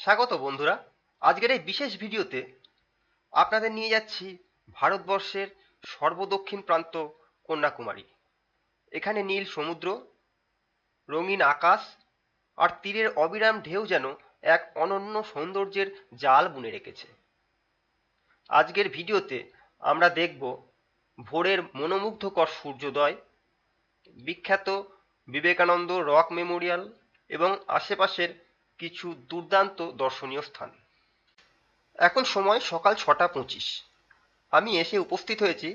স্বাগত বন্ধুরা। আজকের এই বিশেষ ভিডিওতে আপনাদের নিয়ে যাচ্ছি ভারতবর্ষের সর্বদক্ষিণ প্রান্ত কন্যাকুমারী। এখানে নীল সমুদ্র, রঙিন আকাশ আর তীরের অবিরাম ঢেউ যেন এক অনন্য সৌন্দর্যের জাল বুনে রেখেছে। আজকের ভিডিওতে আমরা দেখব ভোরের মনোমুগ্ধকর সূর্যোদয়, বিখ্যাত বিবেকানন্দ রক মেমোরিয়াল এবং আশেপাশের কিছু দুর্দান্ত দর্শনীয় স্থান। এখন সময় সকাল 6:25। আমি এসে উপস্থিত হয়েছি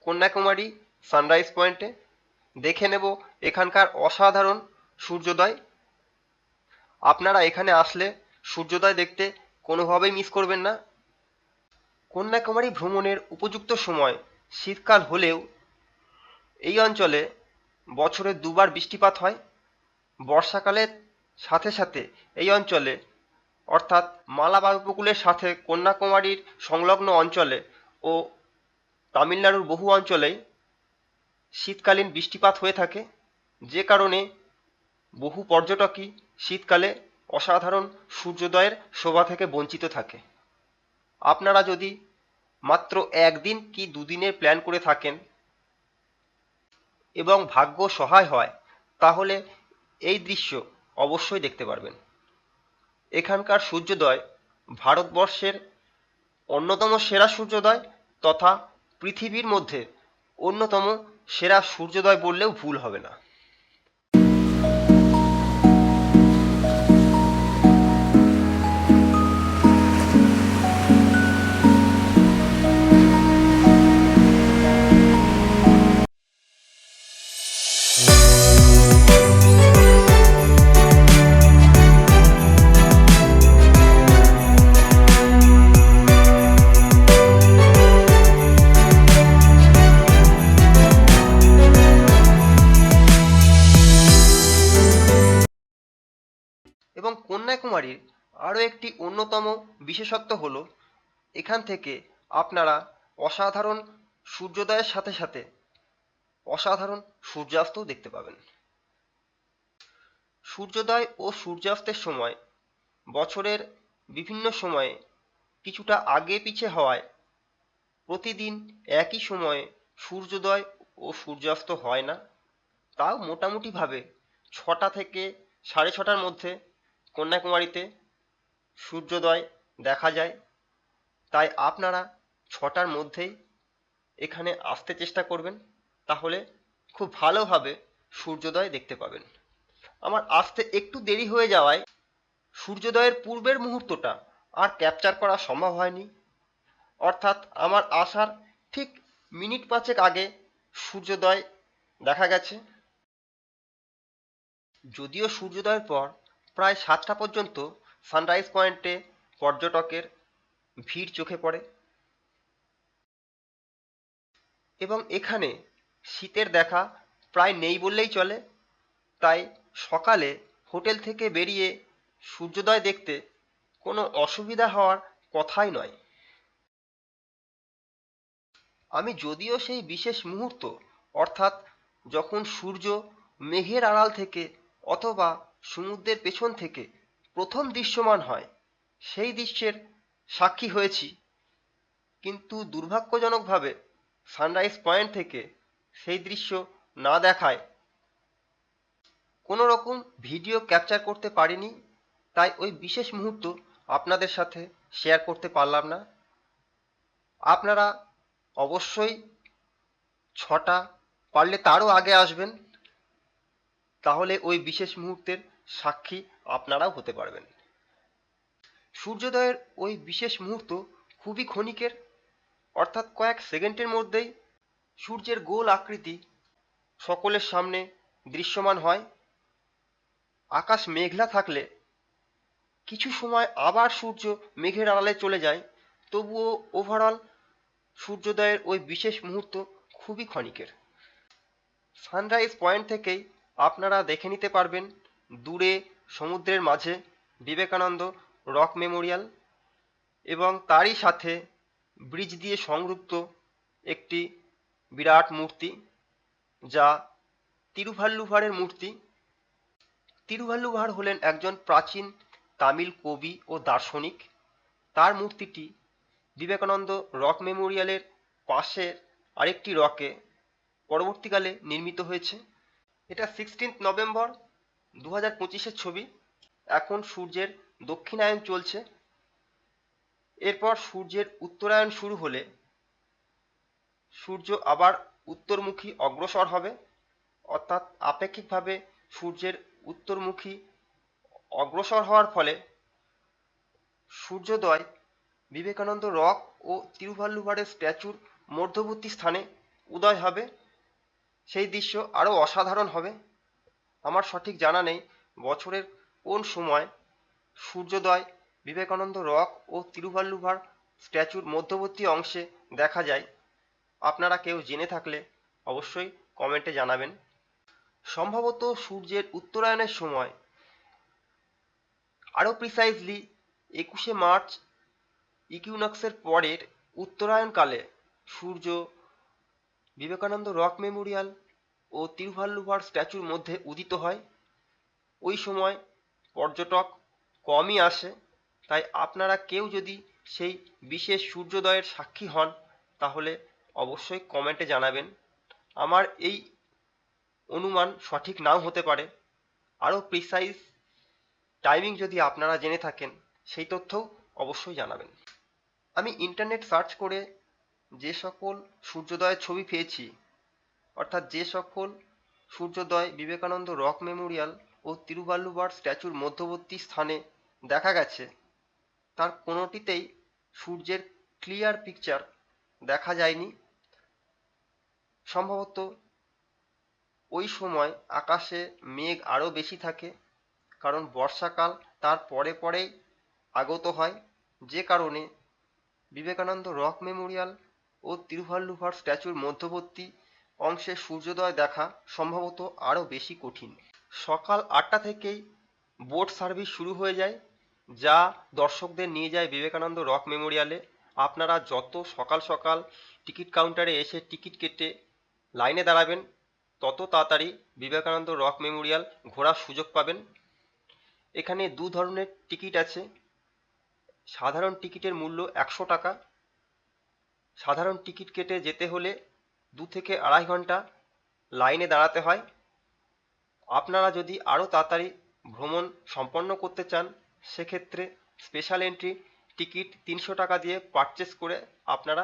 কন্যাকুমারী সানরাইজ পয়েন্টে। দেখে নেব এখানকার অসাধারণ সূর্যোদয়। আপনারা এখানে আসলে সূর্যোদয় দেখতে কোনোভাবেই মিস করবেন না। কন্যাকুমারী ভ্রমণের উপযুক্ত সময় শীতকাল হলেও এই অঞ্চলে বছরে দুবার বৃষ্টিপাত হয়। বর্ষাকালের সাথে সাথে এই অঞ্চলে অর্থাৎ মালাবার উপকূলের সাথে কন্যাকুমারীর সংলগ্ন অঞ্চলে ও তামিলনাড়ুর বহু অঞ্চলেই শীতকালীন বৃষ্টিপাত হয়ে থাকে, যে কারণে বহু পর্যটকই শীতকালে অসাধারণ সূর্যোদয়ের শোভা থেকে বঞ্চিত থাকে। আপনারা যদি মাত্র একদিন কি দুদিনের প্ল্যান করে থাকেন এবং ভাগ্য সহায় হয়, তাহলে এই দৃশ্য অবশ্যই দেখতে পারবেন। এখানকার সূর্যোদয় ভারতবর্ষের অন্যতম সেরা সূর্যোদয় তথা পৃথিবীর মধ্যে অন্যতম সেরা সূর্যোদয় বললেও ভুল হবে না। এবং কন্যাকুমারীর আরও একটি অন্যতম বিশেষত্ব হলো এখান থেকে আপনারা অসাধারণ সূর্যোদয়ের সাথে সাথে অসাধারণ সূর্যাস্তও দেখতে পাবেন। সূর্যোদয় ও সূর্যাস্তের সময় বছরের বিভিন্ন সময়ে কিছুটা আগে পিছে হওয়ায় প্রতিদিন একই সময়ে সূর্যোদয় ও সূর্যাস্ত হয় না। তাও মোটামুটিভাবে 6টা থেকে 6:30টার মধ্যে কন্যাকুমারীতে সূর্যোদয় দেখা যায়। তাই আপনারা 6টার মধ্যেই এখানে আসতে চেষ্টা করবেন, তাহলে খুব ভালোভাবে সূর্যোদয় দেখতে পাবেন। আমার আসতে একটু দেরি হয়ে যাওয়ায় সূর্যোদয়ের পূর্বের মুহূর্তটা আর ক্যাপচার করা সম্ভব হয়নি। অর্থাৎ আমার আসার ঠিক মিনিট 5 আগে সূর্যোদয় দেখা গেছে। যদিও সূর্যোদয়ের পর প্রায় 7টা পর্যন্ত সানরাইজ পয়েন্টে পর্যটকের ভিড় চোখে পড়ে এবং এখানে শীতের দেখা প্রায় নেই বললেই চলে। তাই সকালে হোটেল থেকে বেরিয়ে সূর্যোদয় দেখতে কোনো অসুবিধা হওয়ার কথাই নয়। আমি যদিও সেই বিশেষ মুহূর্ত অর্থাৎ যখন সূর্য মেঘের আড়াল থেকে অথবা সমুদ্রের পেছন থেকে প্রথম দৃশ্যমান হয় সেই দৃশ্যের সাক্ষী হয়েছি, কিন্তু দুর্ভাগ্যজনকভাবে সানরাইজ পয়েন্ট থেকে সেই দৃশ্য না দেখায় কোনো রকম ভিডিও ক্যাপচার করতে পারিনি। তাই ওই বিশেষ মুহূর্ত আপনাদের সাথে শেয়ার করতে পারলাম না। আপনারা অবশ্যই 6টা, পারলে তারও আগে আসবেন, তাহলে ওই বিশেষ মুহূর্তের সাক্ষী আপনারাও হতে পারবেন। সূর্যোদয়ের ওই বিশেষ মুহূর্ত খুবই ক্ষণিকের, অর্থাৎ কয়েক সেকেন্ডের মধ্যেই সূর্যের গোল আকৃতি সকলের সামনে দৃশ্যমান হয়। আকাশ মেঘলা থাকলে কিছু সময় আবার সূর্য মেঘের আড়ালে চলে যায়, তবুও ওভারঅল সূর্যোদয়ের ওই বিশেষ মুহূর্ত খুবই ক্ষণিকের। সানরাইজ পয়েন্ট থেকেই আপনারা দেখে নিতে পারবেন দূরে সমুদ্রের মাঝে বিবেকানন্দ রক মেমোরিয়াল এবং তারই সাথে ব্রিজ দিয়ে সংযুক্ত একটি বিরাট মূর্তি, যা তিরুভাল্লুভারের মূর্তি। তিরুভাল্লুভার হলেন একজন প্রাচীন তামিল কবি ও দার্শনিক। তার মূর্তিটি বিবেকানন্দ রক মেমোরিয়ালের পাশের আরেকটি রকে পরবর্তীকালে নির্মিত হয়েছে। এটা 16 নভেম্বর 2025-এর ছবি। এখন সূর্যের দক্ষিণায়ন চলছে। এরপর সূর্যের উত্তরায়ণ শুরু হলে সূর্য আবার উত্তরমুখী অগ্রসর হবে, অর্থাৎ আপেক্ষিকভাবে সূর্যের উত্তরমুখী অগ্রসর হওয়ার ফলে সূর্যোদয় বিবেকানন্দ রক ও তিরুভাল্লুভারের স্ট্যাচুর মধ্যবর্তী স্থানে উদয় হবে। সেই দৃশ্য আরও অসাধারণ হবে। আমার সঠিক জানা নেই বছরের কোন সময় সূর্যোদয় বিবেকানন্দ রক ও তিরুভাল্লুভার স্ট্যাচুর মধ্যবর্তী অংশে দেখা যায়। আপনারা কেউ জেনে থাকলে অবশ্যই কমেন্টে জানাবেন। সম্ভবত সূর্যের উত্তরায়ণের সময়, আরও প্রিসাইজলি 21শে মার্চ ইকুইনক্সের পরের উত্তরায়ণকালে সূর্য বিবেকানন্দ রক মেমোরিয়াল ও তিরুভাল্লুভার স্ট্যাচুর মধ্যে উদিত হয়। ওই সময় পর্যটক কমই আসে, তাই আপনারা কেউ যদি সেই বিশেষ সূর্যোদয়ের সাক্ষী হন তাহলে অবশ্যই কমেন্টে জানাবেন। আমার এই অনুমান সঠিক নাও হতে পারে। আরও প্রিসাইজ টাইমিং যদি আপনারা জেনে থাকেন সেই তথ্যও অবশ্যই জানাবেন। আমি ইন্টারনেট সার্চ করে যে সকল সূর্যোদয়ের ছবি পেয়েছি, অর্থাৎ যে সকল সূর্যোদয় বিবেকানন্দ রক মেমোরিয়াল ও তিরুভাল্লুভার স্ট্যাচুর মধ্যবর্তী স্থানে দেখা গেছে, তার কোনোটিতেই সূর্যের ক্লিয়ার পিকচার দেখা যায়নি। সম্ভবত ওই সময় আকাশে মেঘ আরও বেশি থাকে, কারণ বর্ষাকাল তার পরে পরেই আগত হয়, যে কারণে বিবেকানন্দ রক মেমোরিয়াল ও তিরুভাল্লুভার স্ট্যাচুর মধ্যবর্তী অংশে সূর্যোদয় দেখা সম্ভবত আরও বেশি কঠিন। সকাল 8টা থেকেই বোট সার্ভিস শুরু হয়ে যায়, যা দর্শকদের নিয়ে যায় বিবেকানন্দ রক মেমোরিয়ালে। আপনারা যত সকাল সকাল টিকিট কাউন্টারে এসে টিকিট কেটে লাইনে দাঁড়াবেন, তত তাড়াতাড়ি বিবেকানন্দ রক মেমোরিয়াল ঘোরার সুযোগ পাবেন। এখানে দু ধরনের টিকিট আছে। সাধারণ টিকিটের মূল্য 100 টাকা। সাধারণ টিকিট কেটে যেতে হলে 2 থেকে আড়াই ঘন্টা লাইনে দাঁড়াতে হয়। আপনারা যদি আরও তাড়াতাড়ি ভ্রমণ সম্পন্ন করতে চান, সেক্ষেত্রে স্পেশাল এন্ট্রি টিকিট 300 টাকা দিয়ে পারচেস করে আপনারা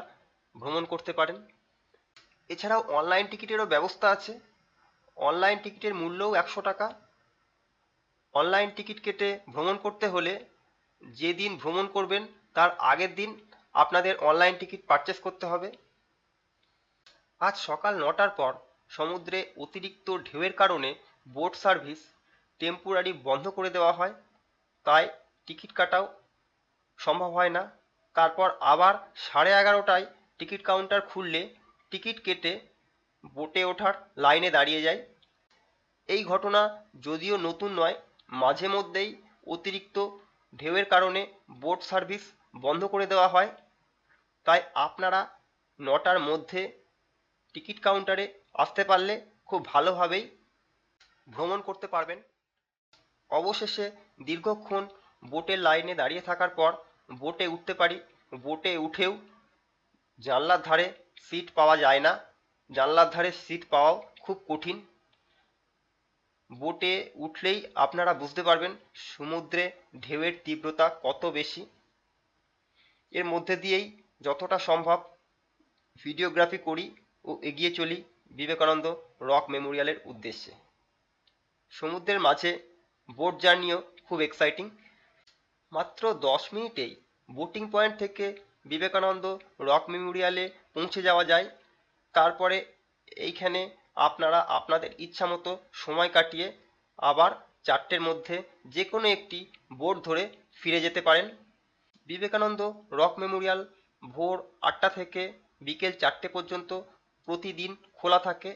ভ্রমণ করতে পারেন। এছাড়াও অনলাইন টিকিটেরও ব্যবস্থা আছে। অনলাইন টিকিটের মূল্যও 100 টাকা। অনলাইন টিকিট কেটে ভ্রমণ করতে হলে যেদিন ভ্রমণ করবেন তার আগের দিন আপনাদের অনলাইন টিকিট পারচেস করতে হবে। আজ সকাল 9টার পর সমুদ্রে অতিরিক্ত ঢেউয়ের কারণে বোট সার্ভিস টেম্পোরারি বন্ধ করে দেওয়া হয়, তাই টিকিট কাটাও সম্ভব হয় না। তারপর আবার 11:30টায় টিকিট কাউন্টার খুললে টিকিট কেটে বোটে ওঠার লাইনে দাঁড়িয়ে যায়। এই ঘটনা যদিও নতুন নয়, মাঝে মধ্যেই অতিরিক্ত ঢেউয়ের কারণে বোট সার্ভিস বন্ধ করে দেওয়া হয়, তাই আপনারা 9টার মধ্যে টিকিট কাউন্টারে আসতে পারলে খুব ভালোভাবেই ভ্রমণ করতে পারবেন। অবশেষে দীর্ঘক্ষণ বোটের লাইনে দাঁড়িয়ে থাকার পর বোটে উঠতে পারি। বোটে উঠেও জানলার ধারে সিট পাওয়া যায় না। জানলার ধারে সিট পাওয়াও খুব কঠিন। বোটে উঠলেই আপনারা বুঝতে পারবেন সমুদ্রে ঢেউয়ের তীব্রতা কত বেশি। এর মধ্যে দিয়েই যতটা সম্ভব ভিডিওগ্রাফি করি ও এগিয়ে চলি বিবেকানন্দ রক মেমোরিয়ালের উদ্দেশ্যে। সমুদ্রের মাঝে বোট জার্নিও খুব এক্সাইটিং। মাত্র 10 মিনিটেই বোটিং পয়েন্ট থেকে বিবেকানন্দ রক মেমোরিয়ালে পৌঁছে যাওয়া যায়। তারপরে এইখানে আপনারা আপনাদের ইচ্ছামতো সময় কাটিয়ে আবার 4টের মধ্যে যে কোনো একটি বোট ধরে ফিরে যেতে পারেন। বিবেকানন্দ রক মেমোরিয়াল ভোর 8টা থেকে বিকেল 4টে পর্যন্ত প্রতিদিন খোলা থাকে।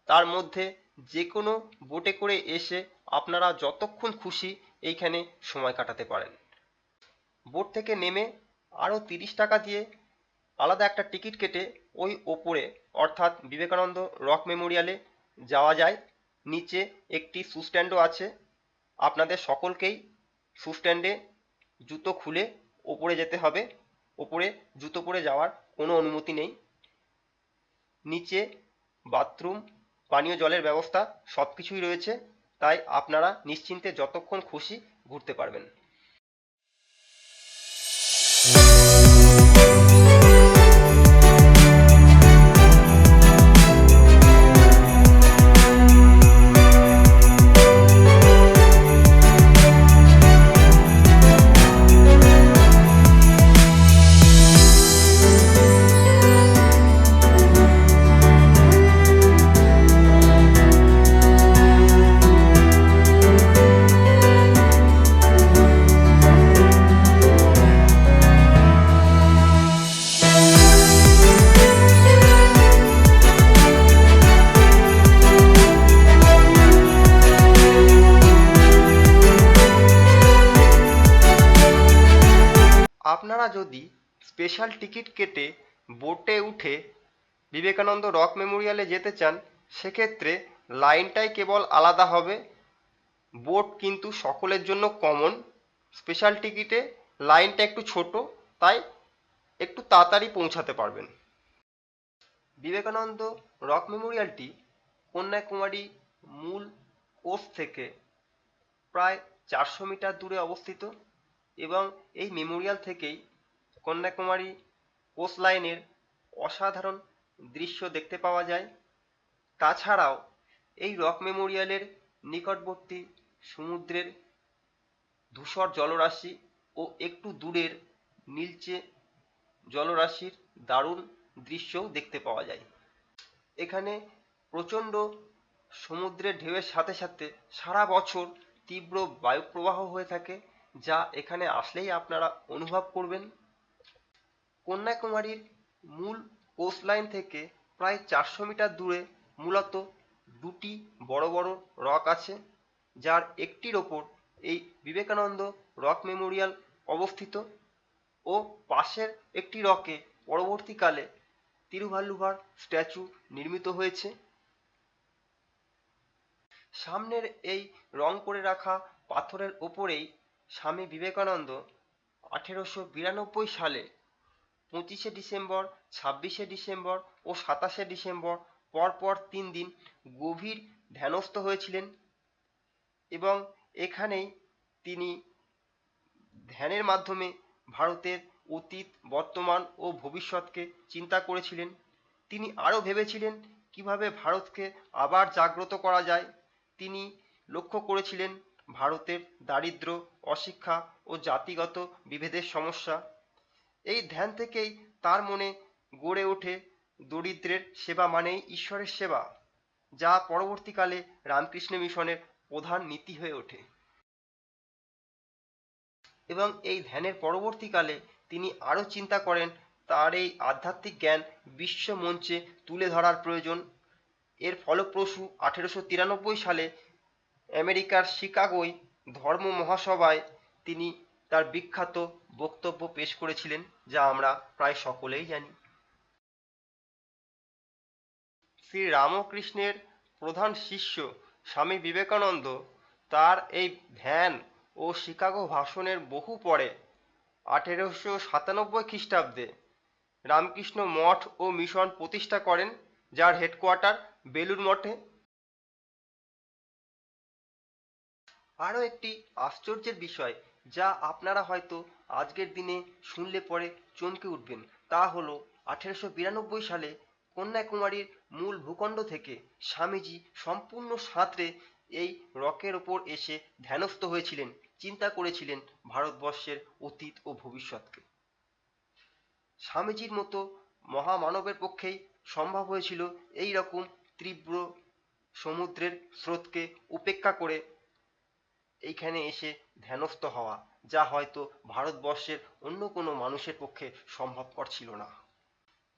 তার মধ্যে যে কোনো বোটে করে এসে আপনারা যতক্ষণ খুশি এইখানে সময় কাটাতে পারেন। বোট থেকে নেমে আরও 30 টাকা দিয়ে আলাদা একটা টিকিট কেটে ওই ওপরে অর্থাৎ বিবেকানন্দ রক মেমোরিয়ালে যাওয়া যায়। নিচে একটি শু স্ট্যান্ডও আছে। আপনাদের সকলকেই শু স্ট্যান্ডে জুতো খুলে ওপরে যেতে হবে। ওপরে জুতো পরে যাওয়ার কোনো অনুমতি নেই। নিচে বাথরুম, পানীয় জলের ব্যবস্থা সব কিছুই রয়েছে, তাই আপনারা নিশ্চিন্তে যতক্ষণ খুশি ঘুরতে পারবেন। আপনারা যদি স্পেশাল টিকিট কেটে বোটে উঠে বিবেকানন্দ রক মেমোরিয়ালে যেতে চান, সেক্ষেত্রে লাইনটাই কেবল আলাদা হবে। বোট কিন্তু সকলের জন্য কমন। স্পেশাল টিকিটে লাইনটা একটু ছোট, তাই একটু তাড়াতাড়ি পৌঁছাতে পারবেন। বিবেকানন্দ রক মেমোরিয়ালটি কন্যাকুমারী মূল কোর্স থেকে প্রায় 400 মিটার দূরে অবস্থিত এবং এই মেমোরিয়াল থেকেই কন্যাকুমারী কোস্ট লাইনের অসাধারণ দৃশ্য দেখতে পাওয়া যায়। তাছাড়াও এই রক মেমোরিয়ালের নিকটবর্তী সমুদ্রের ধূসর জলরাশি ও একটু দূরের নীলচে জলরাশির দারুণ দৃশ্যও দেখতে পাওয়া যায়। এখানে প্রচণ্ড সমুদ্রের ঢেউয়ের সাথে সাথে সারা বছর তীব্র বায়ুপ্রবাহ হয়ে থাকে, যা এখানে আসলেই আপনারা অনুভব করবেন। কন্যাকুমারীর মূল কোস্ট লাইন থেকে প্রায় 400 মিটার দূরে মূলত দুটি বড় বড় রক আছে, যার একটির ওপর এই বিবেকানন্দ রক মেমোরিয়াল অবস্থিত ও পাশের একটি রকে পরবর্তীকালে তিরুভাল্লুভার স্ট্যাচু নির্মিত হয়েছে। সামনের এই রং করে রাখা পাথরের ওপরেই স্বামী বিবেকানন্দ 1892 সালে 25শে ডিসেম্বর, 26শে ডিসেম্বর ও 27শে ডিসেম্বর পরপর 3 দিন গভীর ধ্যানস্থ হয়েছিলেন এবং এখানেই তিনি ধ্যানের মাধ্যমে ভারতের অতীত, বর্তমান ও ভবিষ্যৎকে চিন্তা করেছিলেন। তিনি আরও ভেবেছিলেন কিভাবে ভারতকে আবার জাগ্রত করা যায়। তিনি লক্ষ্য করেছিলেন ভারতের দারিদ্র্য, অশিক্ষা ও জাতিগত বিভেদের সমস্যা। এই ধ্যান থেকেই তার মনে গড়ে ওঠে দরিদ্রের সেবা মানেই ঈশ্বরের সেবা, যা পরবর্তীকালে রামকৃষ্ণ মিশনের প্রধান নীতি হয়ে ওঠে। এবং এই ধ্যানের পরবর্তীকালে তিনি আরও চিন্তা করেন তার এই আধ্যাত্মিক জ্ঞান বিশ্ব মঞ্চে তুলে ধরার প্রয়োজন। এর ফলপ্রসূ 1893 সালে আমেরিকার শিকাগোয় ধর্ম মহাসভায় তিনি তার বিখ্যাত বক্তব্য পেশ করেছিলেন, যা আমরা প্রায় সকলেই জানি। শ্রী রামকৃষ্ণের প্রধান শিষ্য স্বামী বিবেকানন্দ তার এই ধ্যান ও শিকাগো ভাষণের বহু পরে 1897 খ্রিস্টাব্দে রামকৃষ্ণ মঠ ও মিশন প্রতিষ্ঠা করেন, যার হেডকোয়ার্টার বেলুড় মঠে। আরও একটি আশ্চর্যের বিষয়, যা আপনারা হয়তো আজকের দিনে শুনলে পরে চমকে উঠবেন, তা হলো 1892 সালে কন্যাকুমারীর মূল ভূখণ্ড থেকে স্বামীজি সম্পূর্ণ সাঁতরে এই রকের ওপর এসে ধ্যানস্থ হয়েছিলেন, চিন্তা করেছিলেন ভারতবর্ষের অতীত ও ভবিষ্যৎকে। স্বামীজির মতো মহামানবের পক্ষেই সম্ভব হয়েছিল এই রকম তীব্র সমুদ্রের স্রোতকে উপেক্ষা করে এইখানে এসে ধ্যানস্থ হওয়া, যা হয়তো ভারতবর্ষের অন্য কোনো মানুষের পক্ষে সম্ভবপর ছিল না।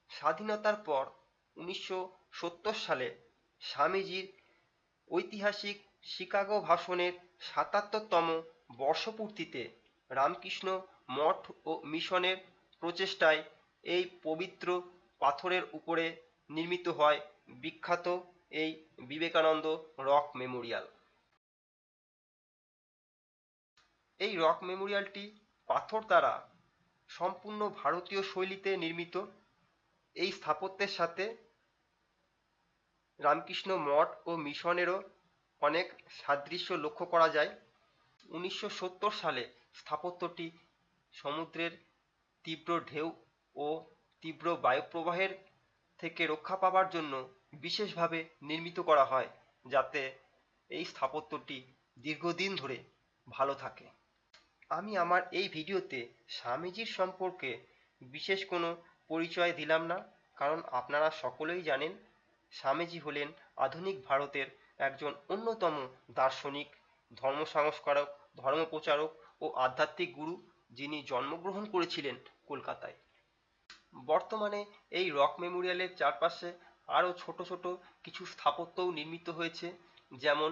স্বাধীনতার পর 1970 সালে স্বামীজির ঐতিহাসিক শিকাগো ভাষণের 77তম বর্ষপূর্তিতে রামকৃষ্ণ মঠ ও মিশনের প্রচেষ্টায় এই পবিত্র পাথরের উপরে নির্মিত হয় বিখ্যাত এই বিবেকানন্দ রক মেমোরিয়াল। এই রক মেমোরিয়ালটি পাথর দ্বারা সম্পূর্ণ ভারতীয় শৈলীতে নির্মিত। এই স্থাপত্যের সাথে রামকৃষ্ণ মঠ ও মিশনেরও অনেক সাদৃশ্য লক্ষ্য করা যায়। 1970 সালে স্থাপত্যটি সমুদ্রের তীব্র ঢেউ ও তীব্র বায়ুপ্রবাহের থেকে রক্ষা পাবার জন্য বিশেষভাবে নির্মিত করা হয়, যাতে এই স্থাপত্যটি দীর্ঘদিন ধরে ভালো থাকে। আমি আমার এই ভিডিওতে স্বামীজির সম্পর্কে বিশেষ কোনো পরিচয় দিলাম না, কারণ আপনারা সকলেই জানেন স্বামীজি হলেন আধুনিক ভারতের একজন অন্যতম দার্শনিক, ধর্ম সংস্কারক, ধর্মপ্রচারক ও আধ্যাত্মিক গুরু, যিনি জন্মগ্রহণ করেছিলেন কলকাতায়। বর্তমানে এই রক মেমোরিয়ালের চারপাশে আরও ছোট ছোট কিছু স্থাপত্যও নির্মিত হয়েছে, যেমন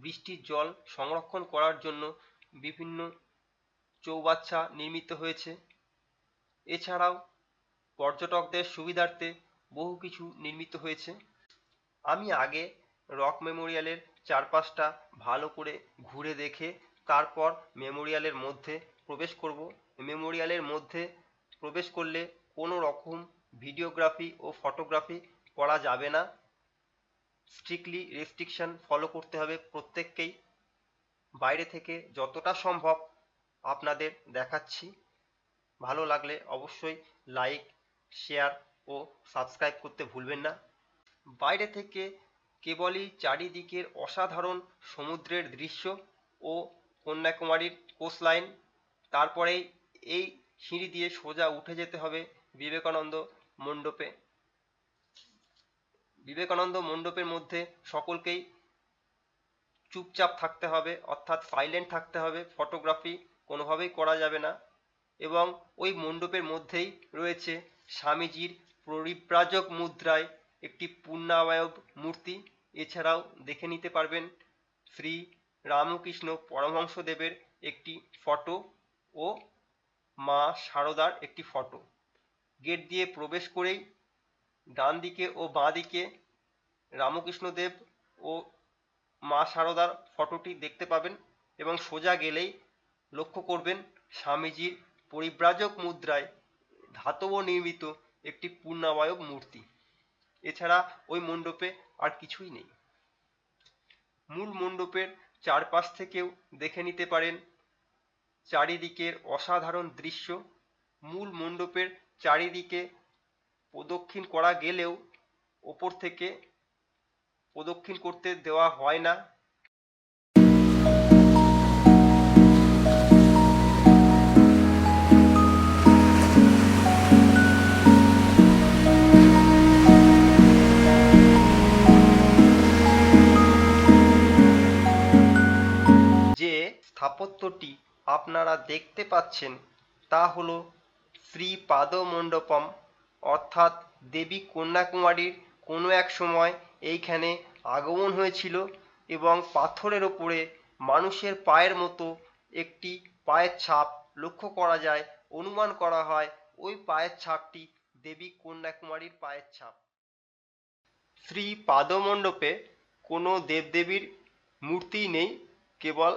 বৃষ্টির জল সংরক্ষণ করার জন্য বিভিন্ন চৌবাচ্চা নির্মিত হয়েছে। এছাড়াও পর্যটকদের সুবিধার্থে বহু কিছু নির্মিত হয়েছে। আমি আগে রক মেমোরিয়ালের চারপাশটা ভালো করে ঘুরে দেখে তারপর মেমোরিয়ালের মধ্যে প্রবেশ করব। মেমোরিয়ালের মধ্যে প্রবেশ করলে কোনো রকম ভিডিওগ্রাফি ও ফটোগ্রাফি করা যাবে না। স্ট্রিক্টলি রেস্ট্রিকশন ফলো করতে হবে প্রত্যেককেই। বাইরে থেকে যতটা সম্ভব আপনাদের দেখাচ্ছি। ভালো লাগলে অবশ্যই লাইক, শেয়ার ও সাবস্ক্রাইব করতে ভুলবেন না। বাইরে থেকে কেবলই চারিদিকের অসাধারণ সমুদ্রের দৃশ্য ও কন্যাকুমারীর কোস্টলাইন। তারপরেই এই সিঁড়ি দিয়ে সোজা উঠে যেতে হবে বিবেকানন্দ মণ্ডপে। বিবেকানন্দ মণ্ডপের মধ্যে সকলকেই চুপচাপ থাকতে হবে, অর্থাৎ সাইলেন্ট থাকতে হবে। ফটোগ্রাফি কোনোভাবেই করা যাবে না। এবং ওই মণ্ডপের মধ্যেই রয়েছে স্বামীজির পরিব্রাজক মুদ্রায় একটি পূর্ণাবয়ব মূর্তি। এছাড়াও দেখে নিতে পারবেন শ্রী রামকৃষ্ণ পরমহংসদেবের একটি ফটো ও মা শারদার একটি ফটো। গেট দিয়ে প্রবেশ করেই ডান দিকে ও বাঁ দিকে রামকৃষ্ণদেব ও মা শারদার ফটোটি দেখতে পাবেন, এবং সোজা গেলেই লক্ষ্য করবেন স্বামীজির পরিব্রাজক মুদ্রায় ধাতব নির্মিত একটি পূর্ণাবয়ব মূর্তি। এছাড়া ওই মণ্ডপে আর কিছুই নেই। মূল মণ্ডপের চারপাশ থেকেও দেখে নিতে পারেন চারিদিকের অসাধারণ দৃশ্য। মূল মণ্ডপের চারিদিকে প্রদক্ষিণ করা গেলেও ওপর থেকে প্রদক্ষিণ করতে দেওয়া হয় না। যে স্থাপত্যটি আপনারা দেখতে পাচ্ছেন তা হল শ্রীপাদ মণ্ডপম, অর্থাৎ দেবী কন্যাকুমারীর কোনো এক সময় এইখানে আগমন হয়েছিল এবং পাথরের ওপরে মানুষের পায়ের মতো একটি পায়ের ছাপ লক্ষ্য করা যায়। অনুমান করা হয় ওই পায়ের ছাপটি দেবী কন্যাকুমারীর পায়ের ছাপ। শ্রীপাদ মণ্ডপে কোনো দেবদেবীর মূর্তি নেই, কেবল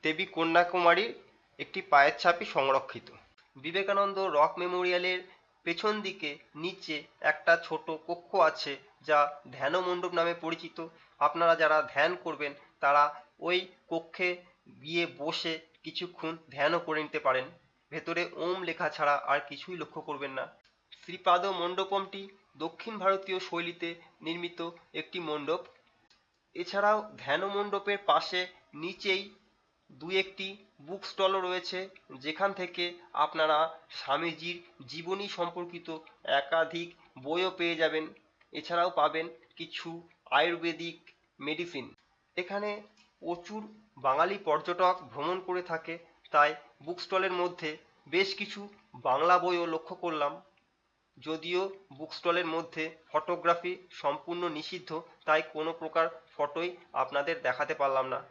দেবী কন্যাকুমারীর একটি পায়ের ছাপই সংরক্ষিত। বিবেকানন্দ রক মেমোরিয়ালের পেছন দিকে নিচে একটা ছোট কক্ষ আছে, যা ধ্যান মণ্ডপ নামে পরিচিত। আপনারা যারা ধ্যান করবেন তারা ওই কক্ষে গিয়ে বসে কিছুক্ষণ ধ্যানও করে নিতে পারেন। ভেতরে ওম লেখা ছাড়া আর কিছুই লক্ষ্য করবেন না। শ্রীপাদ মণ্ডপমটি দক্ষিণ ভারতীয় শৈলীতে নির্মিত একটি মণ্ডপ। এছাড়াও ধ্যান মণ্ডপের পাশে নিচেই দু একটি বুক স্টলও রয়েছে, যেখান থেকে আপনারা স্বামীজির জীবনী সম্পর্কিত একাধিক বইও পেয়ে যাবেন। এছাড়াও পাবেন কিছু আয়ুর্বেদিক মেডিসিন। এখানে প্রচুর বাঙালি পর্যটক ভ্রমণ করে থাকে, তাই বুক স্টলের মধ্যে বেশ কিছু বাংলা বইও লক্ষ্য করলাম। যদিও বুক স্টলের মধ্যে ফটোগ্রাফি সম্পূর্ণ নিষিদ্ধ, তাই কোনো প্রকার ফটোই আপনাদের দেখাতে পারলাম না।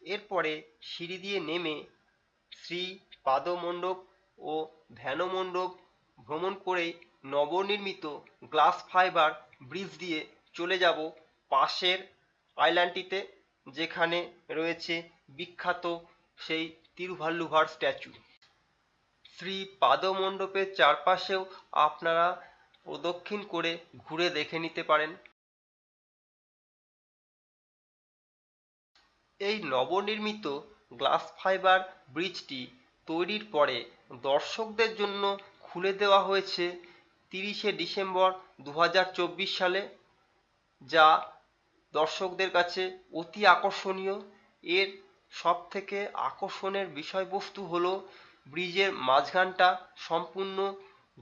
এরপরে সিঁড়ি দিয়ে নেমে শ্রী পাদ মণ্ডপ ও ধ্যান মণ্ডপ ভ্রমণ করেই নবনির্মিত গ্লাস ফাইবার ব্রিজ দিয়ে চলে যাব পাশের আইল্যান্ডটিতে, যেখানে রয়েছে বিখ্যাত সেই তিরুভাল্লুভার স্ট্যাচু। শ্রী পাদমণ্ডপের চারপাশেও আপনারা প্রদক্ষিণ করে ঘুরে দেখে নিতে পারেন। এই নবনির্মিত গ্লাস ফাইবার ব্রিজটি তৈরির পরে দর্শকদের জন্য খুলে দেওয়া হয়েছে 30শে ডিসেম্বর 2024 সালে, যা দর্শকদের কাছে অতি আকর্ষণীয়। এর সবথেকে আকর্ষণের বিষয়বস্তু হলো ব্রিজের মাঝখানটা সম্পূর্ণ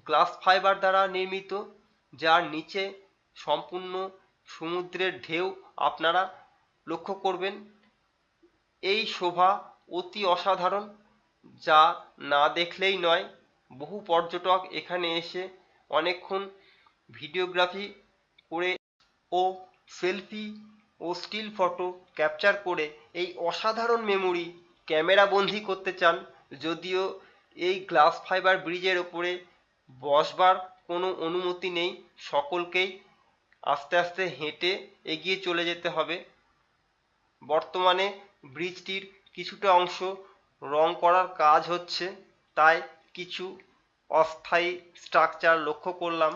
গ্লাস ফাইবার দ্বারা নির্মিত, যার নিচে সম্পূর্ণ সমুদ্রের ঢেউ আপনারা লক্ষ্য করবেন। এই শোভা অতি অসাধারণ, যা না দেখলেই নয়। বহু পর্যটক এখানে এসে অনেকক্ষণ ভিডিওগ্রাফি করে ও সেলফি ও স্টিল ফটো ক্যাপচার করে এই অসাধারণ মেমোরি ক্যামেরা বন্দী করতে চান। যদিও এই গ্লাস ফাইবার ব্রিজের ওপরে বসবার কোনো অনুমতি নেই, সকলকেই আস্তে আস্তে হেঁটে এগিয়ে চলে যেতে হবে। বর্তমানে ব্রিজটির কিছুটা অংশ রং করার কাজ হচ্ছে, তাই কিছু অস্থায়ী স্ট্রাকচার লক্ষ্য করলাম।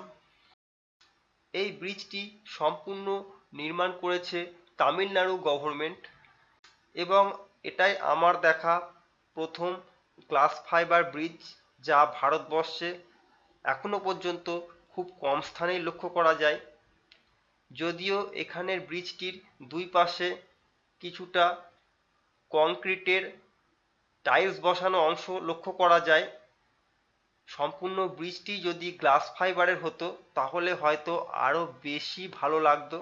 এই ব্রিজটি সম্পূর্ণ নির্মাণ করেছে তামিলনাড়ু গভর্নমেন্ট, এবং এটাই আমার দেখা প্রথম গ্লাস ফাইবার ব্রিজ, যা ভারতবর্ষে এখনো পর্যন্ত খুব কম স্থানেই লক্ষ্য করা যায়। যদিও এখানের ব্রিজটির দুই পাশে কিছুটা কংক্রিটের টাইলস বসানো অংশ লক্ষ্য করা যায়। সম্পূর্ণ ব্রিজটি যদি গ্লাস ফাইবারের হতো তাহলে হয়তো আরও বেশি ভালো লাগতো।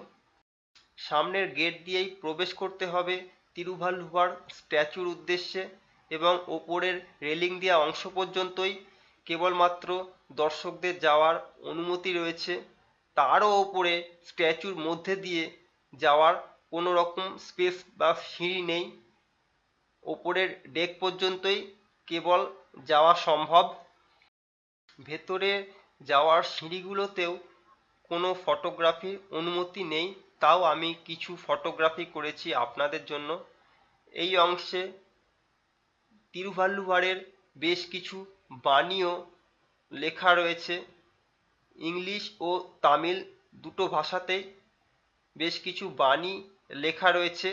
সামনের গেট দিয়েই প্রবেশ করতে হবে তিরুভাল্লুভার স্ট্যাচুর উদ্দেশ্যে, এবং ওপরের রেলিং দেওয়া অংশ পর্যন্তই কেবলমাত্র দর্শকদের যাওয়ার অনুমতি রয়েছে। তারও ওপরে স্ট্যাচুর মধ্যে দিয়ে যাওয়ার কোনো রকম স্পেস বা সিঁড়ি নেই। ওপরের ডেক পর্যন্তই কেবল যাওয়া সম্ভব। ভেতরে যাওয়ার সিঁড়িগুলোতেও কোনো ফটোগ্রাফির অনুমতি নেই, তাও আমি কিছু ফটোগ্রাফি করেছি আপনাদের জন্য। এই অংশে তিরুভাল্লুভারের বেশ কিছু বাণীও লেখা রয়েছে। ইংলিশ ও তামিল দুটো ভাষাতেই বেশ কিছু বাণী লেখা রয়েছে,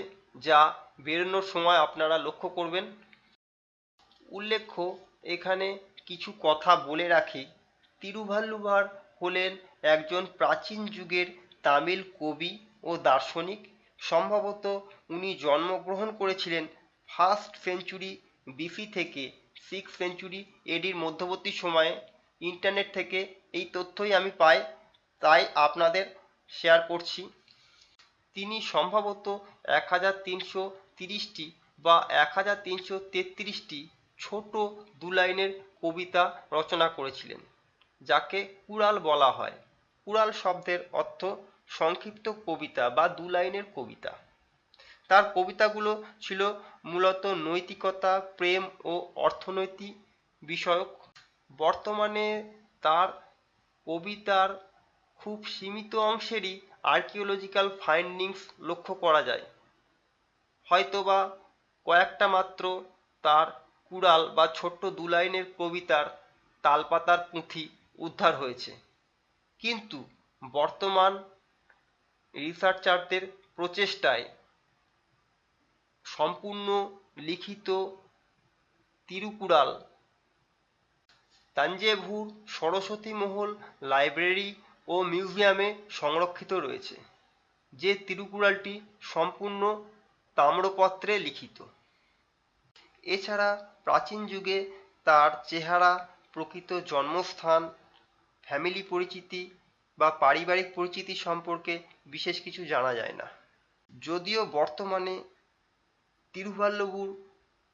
যা বেরোনোর সময় আপনারা লক্ষ্য করবেন। উল্লেখ্য, এখানে কিছু কথা বলে রাখি। তিরুভাল্লুভার হলেন একজন প্রাচীন যুগের তামিল কবি ও দার্শনিক। সম্ভবত উনি জন্মগ্রহণ করেছিলেন 1st সেঞ্চুরি বিসি থেকে 6th সেঞ্চুরি এডির মধ্যবর্তী সময়ে। ইন্টারনেট থেকে এই তথ্যই আমি পাই, তাই আপনাদের শেয়ার করছি। তিনি সম্ভবত 1330টি বা 1333টি ছোট 2 লাইনের কবিতা রচনা করেছিলেন, যাকে কুড়াল বলা হয়। কুড়াল শব্দের অর্থ সংক্ষিপ্ত কবিতা বা 2 লাইনের কবিতা। তার কবিতাগুলো ছিল মূলত নৈতিকতা, প্রেম ও অর্থনৈতিক বিষয়ক। বর্তমানে তার কবিতার খুব সীমিত অংশেরই আর্কিওলজিক্যাল ফাইন্ডিংস লক্ষ্য করা যায়। হয়তোবা কয়েকটা মাত্র তার কুড়াল বা ছোট্ট 2 লাইনের কবিতার তালপাতার পুঁথি উদ্ধার হয়েছে, কিন্তু বর্তমান রিসার্চারদের প্রচেষ্টায় সম্পূর্ণ লিখিত তিরুকুড়াল তাঞ্জাভুর সরস্বতী মহল লাইব্রেরি ও মিউজিয়ামে সংরক্ষিত রয়েছে, যে তিরুকুড়ালটি সম্পূর্ণ তাম্রপত্রে লিখিত। এছাড়া প্রাচীন যুগে তার চেহারা, প্রকৃত জন্মস্থান, ফ্যামিলি পরিচিতি বা পারিবারিক পরিচিতি সম্পর্কে বিশেষ কিছু জানা যায় না। যদিও বর্তমানে তিরুভাল্লুভুর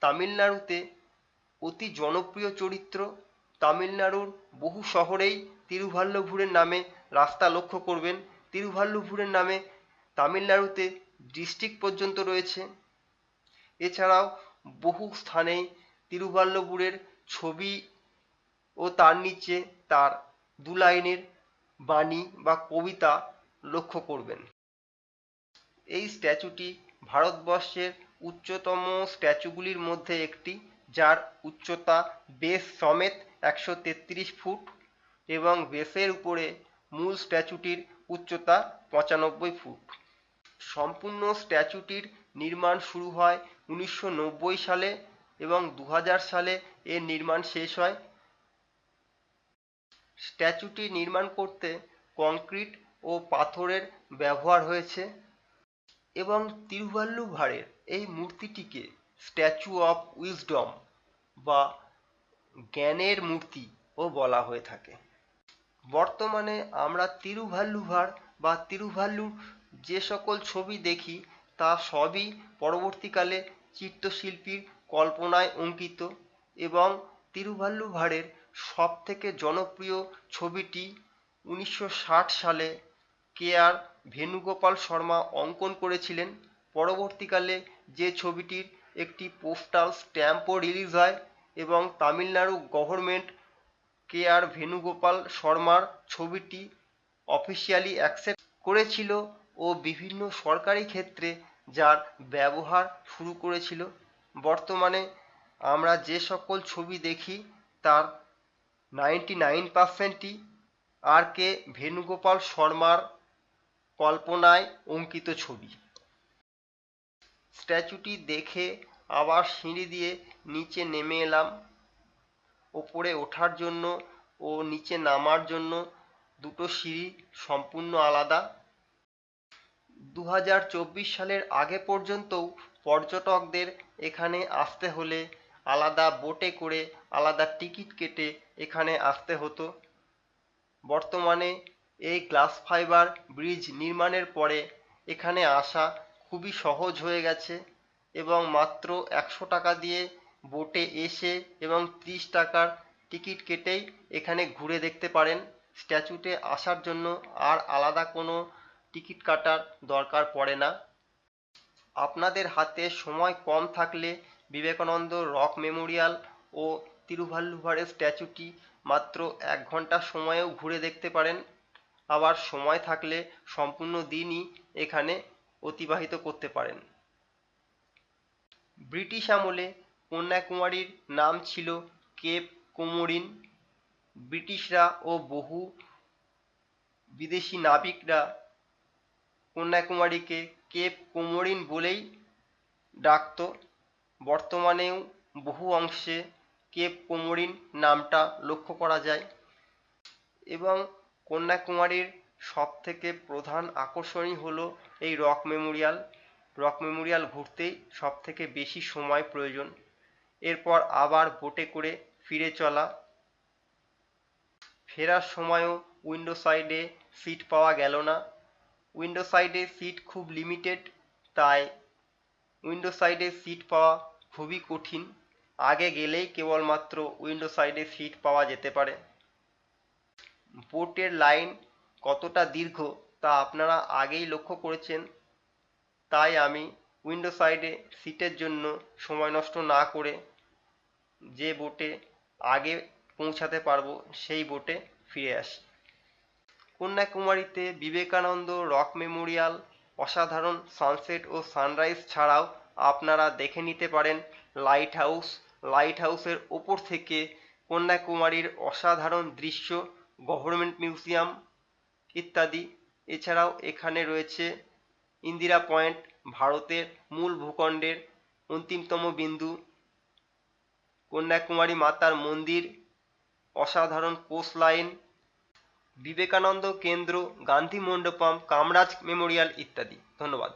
তামিলনাড়ুতে অতি জনপ্রিয় চরিত্র, তামিলনাড়ুর বহু শহরেই তিরুভাল্লুভুরের নামে রাস্তা লক্ষ্য করবেন। তিরুভাল্লুভুরের নামে তামিলনাড়ুতে ডিস্ট্রিক্ট পর্যন্ত রয়েছে। এছাড়াও বহু স্থানেই তিরুভাল্লুভুরের ছবি ও তার নিচে তার 2 লাইনের বাণী বা কবিতা লক্ষ্য করবেন। এই স্ট্যাচুটি ভারতবর্ষের উচ্চতম স্ট্যাচুগুলির মধ্যে একটি, যার উচ্চতা বেস সমেত 133 ফুট এবং বেসের উপরে মূল স্ট্যাচুটির উচ্চতা 95 ফুট। সম্পূর্ণ স্ট্যাচুটির নির্মাণ শুরু হয় 1990 সালে এবং 2000 সালে এর নির্মাণ শেষ হয়। স্ট্যাচুটি নির্মাণ করতে কংক্রিট ও পাথরের ব্যবহার হয়েছে এবং তিরুভাল্লুভারের এই মূর্তিটিকে স্ট্যাচু অফ উইজডম বা জ্ঞানের মূর্তিও বলা হয়ে থাকে। বর্তমানে আমরা তিরুভাল্লুভার বা তিরুভাল্লুর যে সকল ছবি দেখি তা সবই পরবর্তীকালে চিত্রশিল্পীর কল্পনায় অঙ্কিত এবং তিরুভাল্লুভারের সবথেকে জনপ্রিয় ছবিটি 1960 সালে আর ভেনুগোপাল শর্মা অঙ্কন করেছিলেন। পরবর্তীকালে যে ছবিটির একটি পোস্টাল স্ট্যাম্পও রিলিজ হয় এবং তামিলনাড়ু গভর্নমেন্ট আর ভেনুগোপাল শর্মার ছবিটি অফিসিয়ালি অ্যাকসেপ্ট করেছিল ও বিভিন্ন সরকারি ক্ষেত্রে যার ব্যবহার শুরু করেছিল। বর্তমানে আমরা যে সকল ছবি দেখি তার 99%ই কে ভেনুগোপাল শর্মার কল্পনায় অঙ্কিত ছবি। স্ট্যাচুটি দেখে আবার সিঁড়ি দিয়ে নিচে নেমে এলাম। ওপরে ওঠার জন্য ও নিচে নামার জন্য দুটো সিঁড়ি সম্পূর্ণ আলাদা। 2024 সালের আগে পর্যন্তও পর্যটকদের এখানে আসতে হলে আলাদা বোটে করে আলাদা টিকিট কেটে এখানে আসতে হতো। বর্তমানে এই গ্লাস ফাইবার ব্রিজ নির্মাণের পরে এখানে আসা খুবই সহজ হয়ে গেছে এবং মাত্র 100 টাকা দিয়ে বোটে এসে এবং 30 টাকার টিকিট কেটেই এখানে ঘুরে দেখতে পারেন। স্ট্যাচুতে আসার জন্য আর আলাদা কোনো টিকিট কাটার দরকার পড়ে না। আপনাদের হাতে সময় কম থাকলে বিবেকানন্দ রক মেমোরিয়াল ও তিরুভাল্লুভারের স্ট্যাচুটি মাত্র 1 ঘন্টা সময়েও ঘুরে দেখতে পারেন। আবার সময় থাকলে সম্পূর্ণ দিনই এখানে অতিবাহিত করতে পারেন। ব্রিটিশ আমলে কন্যাকুমারীর নাম ছিল কেপ কোমোরিন। ব্রিটিশরা ও বহু বিদেশি নাবিকরা কন্যাকুমারীকে কেপ কোমোরিন বলেই ডাকত। বর্তমানেও বহু অংশে কেপ কোমোরিন নামটা লক্ষ্য করা যায় এবং কন্যাকুমারীর সবথেকে প্রধান আকর্ষণই হলো এই রক মেমোরিয়াল। রক মেমোরিয়াল ঘুরতেই সবথেকে বেশি সময় প্রয়োজন। এরপর আবার বোটে করে ফিরে চলা। ফেরার সময়ও উইন্ডো সাইডে সিট পাওয়া গেল না। উইন্ডো সাইডে সিট খুব লিমিটেড, তাই উইন্ডো সাইডে সিট পাওয়া খুবই কঠিন। আগে গেলেই কেবলমাত্র উইন্ডো সাইডে সিট পাওয়া যেতে পারে। বোটের লাইন কতটা দীর্ঘ তা আপনারা আগেই লক্ষ্য করেছেন, তাই আমি উইন্ডো সাইডে সিটের জন্য সময় নষ্ট না করে যে বোটে আগে পৌঁছাতে পারবো সেই বোটে ফিরে আসি। কন্যাকুমারীতে বিবেকানন্দ রক মেমোরিয়াল, অসাধারণ সানসেট ও সানরাইজ ছাড়াও আপনারা দেখে নিতে পারেন লাইট হাউস। লাইট হাউসের ওপর থেকে কন্যাকুমারীর অসাধারণ দৃশ্য, গভর্নমেন্ট মিউজিয়াম ইত্যাদি। এছাড়াও এখানে রয়েছে ইন্দিরা পয়েন্ট, ভারতের মূল ভূখণ্ডের অন্তিমতম বিন্দু, কন্যাকুমারী মাতার মন্দির, অসাধারণ কোস্ট লাইন, বিবেকানন্দ কেন্দ্র, গান্ধী মণ্ডপম, কামরাজ মেমোরিয়াল ইত্যাদি। ধন্যবাদ।